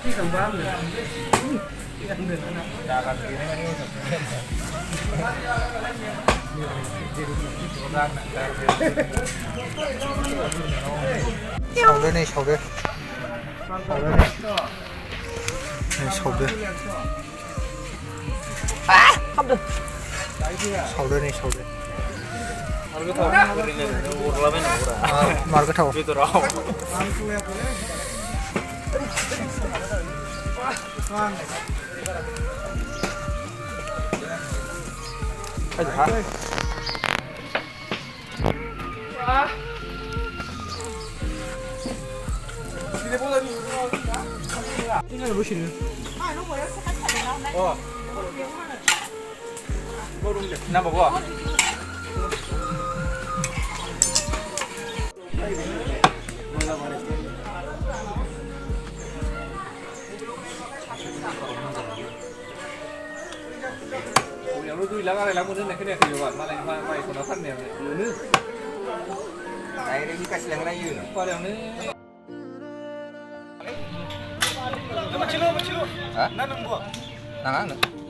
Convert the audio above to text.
ที่ทำบ้านเลยที่ทำเดือนนั้นนะด่ากันทีนี้นี่สำคัญ샤오르네 샤오르 샤오르 아! 깜짝 샤오르네 샤오르 아, 마르가타오 하자 이거 무엇이래? 나 먹어. Nếu nó tui lắng lại muốn cái này thì gọi mà lại mày của nó thân này nữa. Đây đây cái lăng đây nữa. Qua đường nữa. Macam mana? Hah? Nanang buat. Nanang.